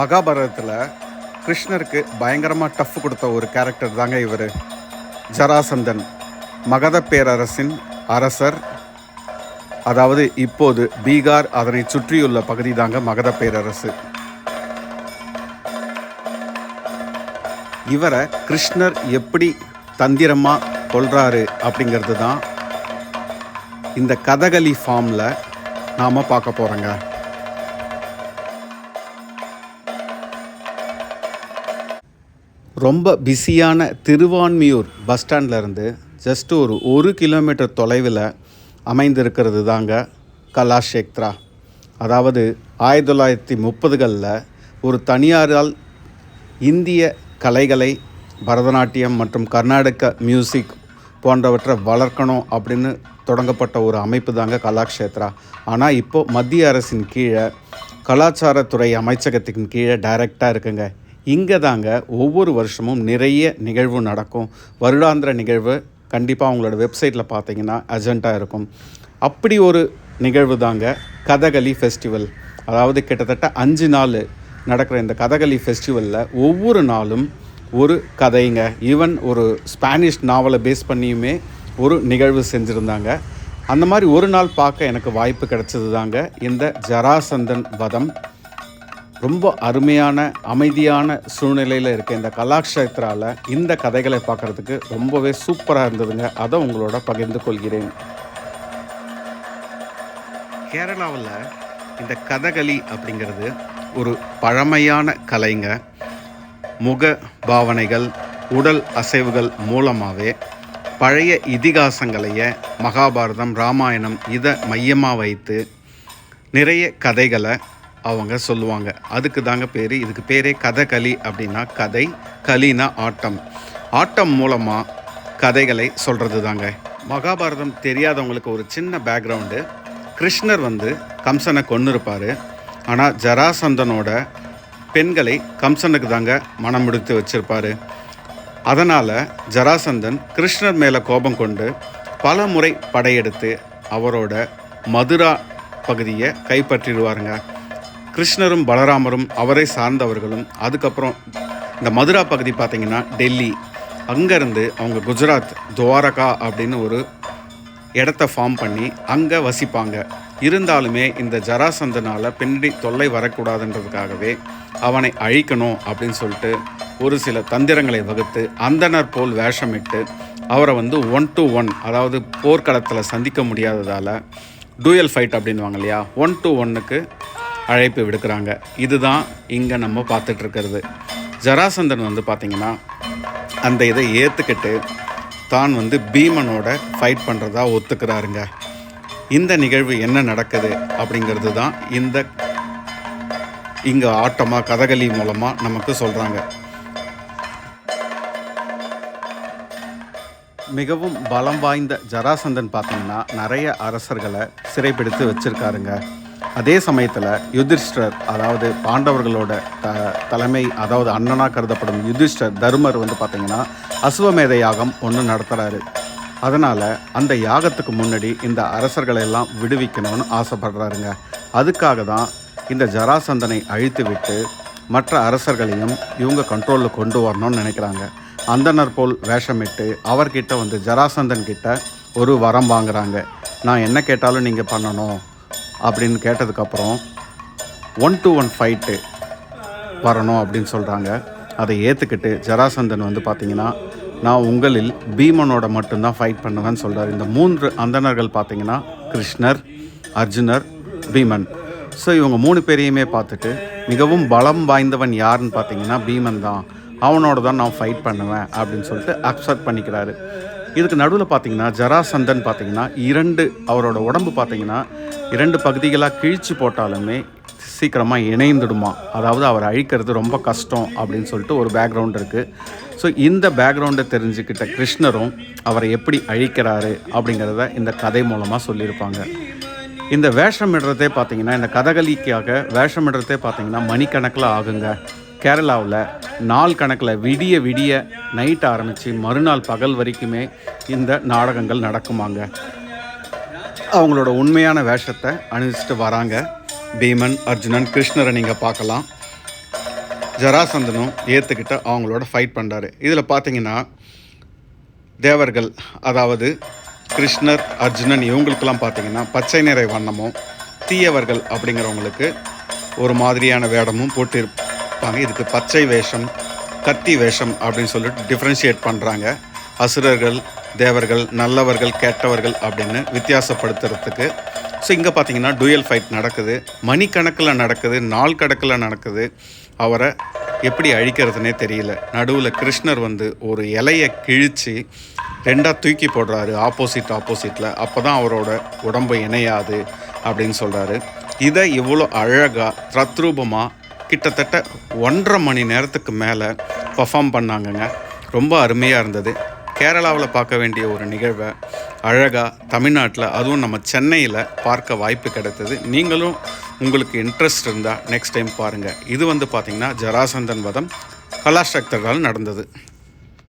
மகாபாரதத்தில் கிருஷ்ணருக்கு பயங்கரமாக டஃப் கொடுத்த ஒரு கேரக்டர் தாங்க இவர். ஜராசந்தன் மகத பேரரசின் அரசர். அதாவது இப்போது பீகார் அதனை சுற்றியுள்ள பகுதி தாங்க மகத பேரரசு. இவரை கிருஷ்ணர் எப்படி தந்திரமாக கொள்றாரு அப்படிங்கிறது தான் இந்த கதகளி ஃபார்மில் நாம் பார்க்க போகிறோங்க. ரொம்ப பிஸியான திருவான்மியூர் பஸ் ஸ்டாண்ட்லேருந்து ஜஸ்ட் ஒரு கிலோமீட்டர் தொலைவில் அமைந்திருக்கிறது தாங்க கலாஷேத்ரா. அதாவது 1930களில் ஒரு தனியாரால் இந்திய கலைகளை பரதநாட்டியம் மற்றும் கர்நாடக மியூசிக் போன்றவற்றை வளர்க்கணும் அப்படின்னு தொடங்கப்பட்ட ஒரு அமைப்பு தாங்க கலாக்ஷேத்ரா. ஆனால் இப்போது மத்திய அரசின் கீழே கலாச்சாரத்துறை அமைச்சகத்தின் கீழே டைரெக்டாக இருக்குங்க. இங்கே தாங்க ஒவ்வொரு வருஷமும் நிறைய நிகழ்வு நடக்கும். வருடாந்திர நிகழ்வு கண்டிப்பாக அவங்களோட வெப்சைட்டில் பார்த்தீங்கன்னா அஜெண்டாக இருக்கும். அப்படி ஒரு நிகழ்வு தாங்க கதகளி ஃபெஸ்டிவல். அதாவது கிட்டத்தட்ட 5 நாள் நடக்கிற இந்த கதகளி ஃபெஸ்டிவலில் ஒவ்வொரு நாளும் ஒரு கதைங்க. ஈவன் ஒரு ஸ்பானிஷ் நாவலை பேஸ் பண்ணியுமே ஒரு நிகழ்வு செஞ்சுருந்தாங்க. அந்த மாதிரி ஒரு நாள் பார்க்க எனக்கு வாய்ப்பு கிடைச்சது தாங்க இந்த ஜராசந்தன் வதம். ரொம்ப அருமையான அமைதியான சூழ்நிலையில் இருக்க இந்த கலாக்ஷேத்ராவில் இந்த கதைகளை பார்க்குறதுக்கு ரொம்பவே சூப்பராக இருந்ததுங்க. அதை உங்களோட பகிர்ந்து கொள்கிறேன். கேரளாவில் இந்த கதகளி அப்படிங்கிறது ஒரு பழமையான கலைங்க. முக பாவனைகள், உடல் அசைவுகள் மூலமாகவே பழைய இதிகாசங்களையே மகாபாரதம், ராமாயணம் இதை மையமாக வைத்து நிறைய கதைகளை அவங்க சொல்லுவாங்க. அதுக்கு தாங்க பேர். இதுக்கு பேரே கதகளி. அப்படின்னா கதை, களினா ஆட்டம். ஆட்டம் மூலமாக கதைகளை சொல்கிறது தாங்க. மகாபாரதம் தெரியாதவங்களுக்கு ஒரு சின்ன பேக்ரவுண்டு. கிருஷ்ணர் கம்சனை கொன்று இருப்பார். ஆனால் ஜராசந்தனோட பெண்களை கம்சனுக்கு தாங்க மனம் முடித்து வச்சுருப்பார். அதனால் ஜராசந்தன் கிருஷ்ணர் மேலே கோபம் கொண்டு பல முறை படையெடுத்து அவரோட மதுரா பகுதியை கைப்பற்றிடுவாருங்க. கிருஷ்ணரும் பலராமரும் அவரை சார்ந்தவர்களும். அதுக்கப்புறம் இந்த மதுரா பகுதி பார்த்திங்கன்னா டெல்லி, அங்கேருந்து அவங்க குஜராத் துவாரகா அப்படின்னு ஒரு இடத்த ஃபார்ம் பண்ணி அங்கே வசிப்பாங்க. இருந்தாலுமே இந்த ஜராசந்தனால் பின்னாடி தொல்லை வரக்கூடாதுன்றதுக்காகவே அவனை அழிக்கணும் அப்படின்னு சொல்லிட்டு ஒரு சில தந்திரங்களை வகுத்து அந்தனர் போல் வேஷமிட்டு அவரை 1-to-1, அதாவது போர்க்களத்தில் சந்திக்க முடியாததால் டூயல் ஃபைட் அப்படின்வாங்க இல்லையா, 1-to-1க்கு அழைப்பு விடுக்கிறாங்க. இதுதான் இங்கே நம்ம பார்த்துட்ருக்கிறது. ஜராசந்தன் பார்த்திங்கன்னா அந்த இதை ஏற்றுக்கிட்டு தான் பீமனோட ஃபைட் பண்ணுறதா ஒத்துக்கிறாருங்க. இந்த நிகழ்வு என்ன நடக்குது அப்படிங்கிறது தான் இங்கே ஆட்டமாக கதகளி மூலமாக நமக்கு சொல்கிறாங்க. மிகவும் பலம் வாய்ந்த ஜராசந்தன் பார்த்திங்கன்னா நிறைய அரசர்களை சிறைப்பிடித்து வச்சுருக்காருங்க. அதே சமயத்தில் யுதிஷ்டர், அதாவது பாண்டவர்களோட தலைமை, அதாவது அண்ணனாக கருதப்படும் யுதிஷ்டர் தர்மர் பார்த்திங்கன்னா அசுவமேத யாகம் ஒன்று நடத்துகிறாரு. அதனால் அந்த யாகத்துக்கு முன்னாடி இந்த அரசர்களெல்லாம் விடுவிக்கணும்னு ஆசைப்படுறாருங்க. அதுக்காக தான் இந்த ஜராசந்தனை அழித்து விட்டு மற்ற அரசர்களையும் இவங்க கண்ட்ரோலில் கொண்டு வரணும்னு நினைக்கிறாங்க. அந்தனர் போல் வேஷமிட்டு அவர்கிட்ட ஜராசந்தன் கிட்ட ஒரு வரம் வாங்குகிறாங்க. நான் என்ன கேட்டாலும் நீங்கள் பண்ணணும் அப்படின்னு கேட்டதுக்கப்புறம் 1-to-1 ஃபைட்டு வரணும் அப்படின்னு சொல்கிறாங்க. அதை ஏற்றுக்கிட்டு ஜராசந்தன் பார்த்திங்கன்னா நான் உங்களில் பீமனோட மட்டும்தான் ஃபைட் பண்ணுவேன்னு சொல்கிறார். இந்த 3 அந்தணர்கள் பார்த்திங்கன்னா கிருஷ்ணர், அர்ஜுனர், பீமன். ஸோ இவங்க 3 பேரையுமே பார்த்துட்டு மிகவும் பலம் வாய்ந்தவன் யாருன்னு பார்த்திங்கன்னா பீமன் தான், அவனோட தான் நான் ஃபைட் பண்ணுவேன் அப்படின்னு சொல்லிட்டு அக்செப்ட் பண்ணிக்கிறாரு. இதுக்கு நடுவில் பார்த்திங்கன்னா ஜராசந்தன் பார்த்திங்கன்னா அவரோட உடம்பு பார்த்திங்கன்னா 2 பகுதிகளாக கிழிச்சு போட்டாலுமே சீக்கிரமாக இணைந்துடுமா. அதாவது அவரை அழிக்கிறது ரொம்ப கஷ்டம் அப்படின்னு சொல்லிட்டு ஒரு பேக்ரவுண்ட் இருக்குது. ஸோ இந்த பேக்ரவுண்டை தெரிஞ்சுக்கிட்ட கிருஷ்ணரும் அவரை எப்படி அழிக்கிறாரு அப்படிங்கிறத இந்த கதை மூலமாக சொல்லியிருப்பாங்க. இந்த வேஷமிடுறதே பார்த்திங்கன்னா, இந்த கதகளிக்காக வேஷமிடுறதே பார்த்திங்கன்னா மணிக்கணக்கில் ஆகுங்க. கேரளாவில் நாள் கணக்கில் விடிய விடிய நைட் ஆரம்பித்து மறுநாள் பகல் வரைக்குமே இந்த நாடகங்கள் நடக்குமாங்க. அவங்களோட உண்மையான வேஷத்தை அணிஞ்சிட்டு வராங்க. பீமன், அர்ஜுனன், கிருஷ்ணரை நீங்கள் பார்க்கலாம். ஜராசந்தனும் ஏற்றுக்கிட்டு அவங்களோட ஃபைட் பண்ணுறாரு. இதில் பார்த்தீங்கன்னா தேவர்கள், அதாவது கிருஷ்ணர், அர்ஜுனன் இவங்களுக்கெல்லாம் பார்த்தீங்கன்னா பச்சை நிறை வண்ணமும், தீயவர்கள் அப்படிங்கிறவங்களுக்கு ஒரு மாதிரியான வேடமும் போட்டிருப்பாங்க. இதுக்கு பச்சை வேஷம், கத்தி வேஷம் அப்படின்னு சொல்லிட்டு டிஃப்ரென்ஷியேட் பண்ணுறாங்க. அசுரர்கள், தேவர்கள், நல்லவர்கள், கெட்டவர்கள் அப்படின்னு வித்தியாசப்படுத்துறதுக்கு. ஸோ இங்கே பார்த்தீங்கன்னா டூயல் ஃபைட் நடக்குது, மணிக்கணக்கில் நடக்குது, நாள் கணக்கில் நடக்குது. அவரை எப்படி அழிக்கிறதுனே தெரியல. நடுவில் கிருஷ்ணர் வந்து ஒரு இலையை கிழித்து ரெண்டாக தூக்கி போடுறாரு ஆப்போசிட்டில். அப்போ தான் அவரோட உடம்பு இணையாது அப்படின்னு சொல்கிறாரு. இதை இவ்வளோ அழகாக தத்ரூபமாக கிட்டத்தட்ட 1.5 மணி நேரத்துக்கு மேலே பர்ஃபார்ம் பண்ணாங்கங்க. ரொம்ப அருமையாக இருந்தது. கேரளாவில் பார்க்க வேண்டிய ஒரு நிகழ்வை அழகாக தமிழ்நாட்டில், அதுவும் நம்ம சென்னையில் பார்க்க வாய்ப்பு கிடைத்தது. நீங்களும் உங்களுக்கு இன்ட்ரெஸ்ட் இருந்தால் நெக்ஸ்ட் டைம் பாருங்கள். இது வந்து பார்த்திங்கன்னா ஜராசந்தன் வதம் கலாஷ்டக்தரால் நடந்தது.